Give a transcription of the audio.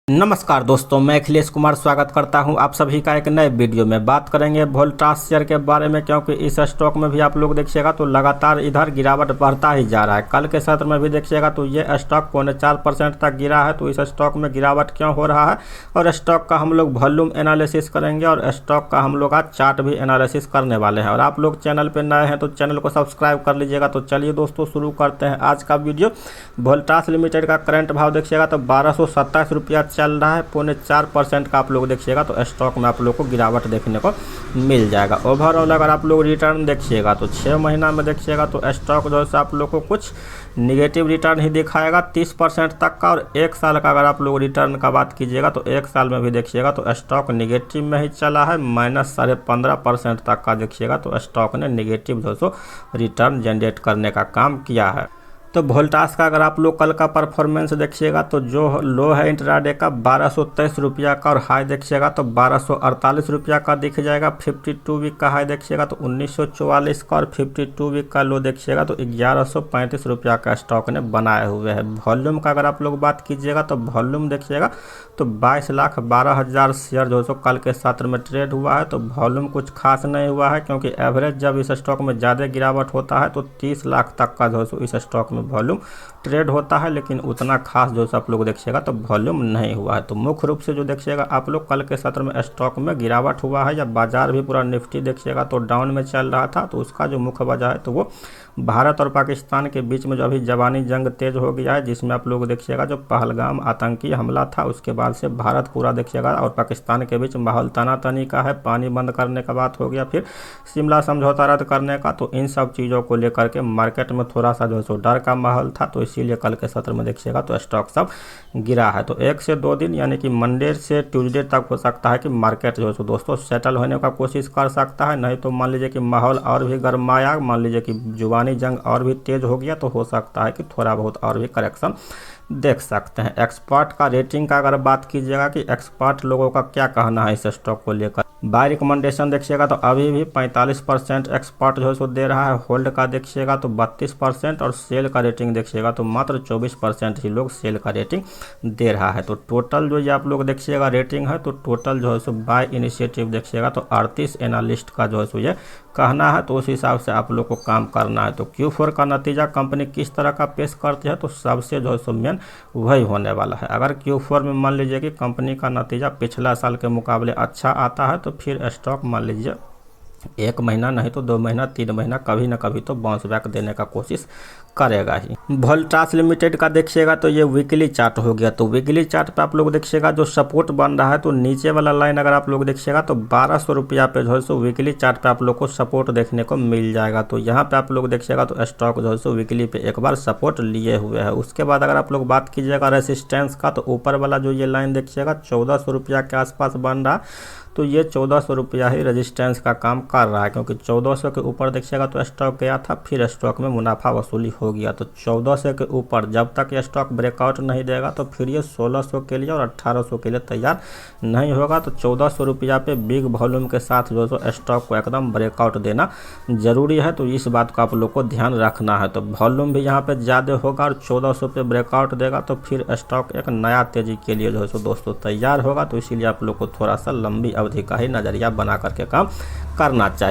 नमस्कार दोस्तों, मैं अखिलेश कुमार स्वागत करता हूं आप सभी का एक नए वीडियो में। बात करेंगे वोल्टास शेयर के बारे में, क्योंकि इस स्टॉक में भी आप लोग देखिएगा तो लगातार इधर गिरावट बढ़ता ही जा रहा है। कल के सत्र में भी देखिएगा तो ये स्टॉक 0.4% तक गिरा है। तो इस स्टॉक में गिरावट क्यों हो रहा है और स्टॉक का हम लोग वॉल्यूम एनालिसिस करेंगे और स्टॉक का हम लोग आज चार्ट भी एनालिसिस करने वाले हैं। और आप लोग चैनल पर नए हैं तो चैनल को सब्सक्राइब कर लीजिएगा। तो चलिए दोस्तों शुरू करते हैं आज का वीडियो। वोल्टास लिमिटेड का करंट भाव देखिएगा तो 1227 रुपया चल रहा है। 0.4% का आप लोग देखिएगा तो स्टॉक में आप लोग को गिरावट देखने को मिल जाएगा। ओवरऑल अगर आप लोग रिटर्न देखिएगा तो 6 महीना में देखिएगा तो स्टॉक जो है आप लोग को कुछ निगेटिव रिटर्न ही दिखाएगा 30% तक का। और 1 साल का अगर आप लोग रिटर्न का बात कीजिएगा तो 1 साल में भी देखिएगा तो स्टॉक निगेटिव में ही चला है। -15.5% तक का देखिएगा तो स्टॉक ने निगेटिव जो सो रिटर्न जनरेट करने का काम किया है। तो वोल्टास का अगर आप लोग कल का परफॉर्मेंस देखिएगा तो जो लो है इंट्राडे का 1223 रुपया का और हाई देखिएगा तो 1248 रुपया का दिख जाएगा। 52 वीक का हाई देखिएगा तो 1944 का और 52 वीक का लो देखिएगा तो 1135 रुपया का स्टॉक ने बनाए हुए हैं। वॉल्यूम का अगर आप लोग बात कीजिएगा तो वॉल्यूम देखिएगा तो 22,12,000 शेयर जो कल के सत्र में ट्रेड हुआ है। तो वॉल्यूम कुछ खास नहीं हुआ है, क्योंकि एवरेज जब इस स्टॉक में ज़्यादा गिरावट होता है तो 30 लाख तक का जो इस स्टॉक में वॉल्यूम ट्रेड होता है, लेकिन उतना खास जो आप लोग देखिएगा तो वॉल्यूम नहीं हुआ है। तो मुख्य रूप से जो देखिएगा आप लोग कल के सत्र में स्टॉक में गिरावट हुआ है या बाजार भी पूरा निफ्टी देखिएगा तो डाउन में चल रहा था। तो उसका जो मुख्य वजह है तो वो भारत और पाकिस्तान के बीच में जो अभी जवानी जंग तेज हो गया है, जिसमें आप लोग देखिएगा जो पहलगाम आतंकी हमला था उसके बाद से भारत पूरा देखिएगा और पाकिस्तान के बीच माहौल तनातनी का है। पानी बंद करने का बात हो गया, फिर शिमला समझौता रद्द करने का। तो इन सब चीज़ों को लेकर के मार्केट में थोड़ा सा जो है डर का माहौल था। तो इसीलिए कल के सत्र में देखिएगा तो स्टॉक सब गिरा है। तो 1 से 2 दिन यानी कि मंडे से ट्यूसडे तक हो सकता है कि मार्केट जो है दोस्तों सेटल होने का कोशिश कर सकता है। नहीं तो मान लीजिए कि माहौल और भी गर्माया, मान लीजिए कि जुबानी जंग और भी तेज हो गया तो हो सकता है कि थोड़ा बहुत और भी करेक्शन देख सकते हैं। एक्सपर्ट का रेटिंग का अगर बात कीजिएगा कि एक्सपर्ट लोगों का क्या कहना है इस स्टॉक को लेकर, बाय रिकमेंडेशन देखिएगा तो अभी भी 45% एक्सपर्ट जो है सो दे रहा है। होल्ड का देखिएगा तो 32% और सेल का रेटिंग देखिएगा तो मात्र 24% ही लोग सेल का रेटिंग दे रहा है। तो टोटल जो ये आप लोग देखिएगा रेटिंग है तो टोटल जो है सो बाय इनिशिएटिव देखिएगा तो 38 एनालिस्ट का जो है सो ये कहना है। तो उस हिसाब से आप लोग को काम करना है। तो Q4 का नतीजा कंपनी किस तरह का पेश करती है तो सबसे जो है सो मेन वही होने वाला है। अगर Q4 में मान लीजिए कि कंपनी का नतीजा पिछला साल के मुकाबले अच्छा आता है तो फिर स्टॉक मान लीजिए 1 महीना नहीं तो 2 महीना 3 महीना कभी ना कभी तो बाउंस बैक देने का कोशिश करेगा ही। वोल्टास लिमिटेड का देखिएगा तो ये वीकली चार्ट हो गया। तो वीकली चार्ट पे आप लोग देखिएगा जो सपोर्ट बन रहा है तो नीचे वाला लाइन अगर आप लोग देखिएगा तो 1200 रुपया पे जो है सो वीकली चार्ट पे आप लोग को सपोर्ट देखने को मिल जाएगा। तो यहाँ पे आप लोग देखिएगा तो स्टॉक जो है सो वीकली पे एक बार सपोर्ट लिए हुए है। उसके बाद अगर आप लोग बात कीजिएगा रेसिस्टेंस का तो ऊपर वाला जो ये लाइन देखिएगा 1400 रुपया के आसपास बन रहा, तो ये 1400 रुपया ही रेजिस्टेंस का काम कर रहा है, क्योंकि 1400 के ऊपर देखिएगा तो स्टॉक गया था, फिर स्टॉक में मुनाफा वसूली हो गया। तो 1400 के ऊपर जब तक ये स्टॉक ब्रेकआउट नहीं देगा तो फिर ये 1600 के लिए और 1800 के लिए तैयार नहीं होगा। तो 1400 रुपया पे बिग वॉल्यूम के साथ जो है स्टॉक को एकदम ब्रेकआउट देना जरूरी है। तो इस बात को आप लोग को ध्यान रखना है। तो वॉल्यूम भी यहाँ पे ज़्यादा होगा और 1400 पे ब्रेकआउट देगा तो फिर स्टॉक एक नया तेजी के लिए जो है दोस्तों तैयार होगा। तो इसीलिए आप लोग को थोड़ा सा लंबी अवधि का ही नज़रिया बना करके काम करना चाहिए।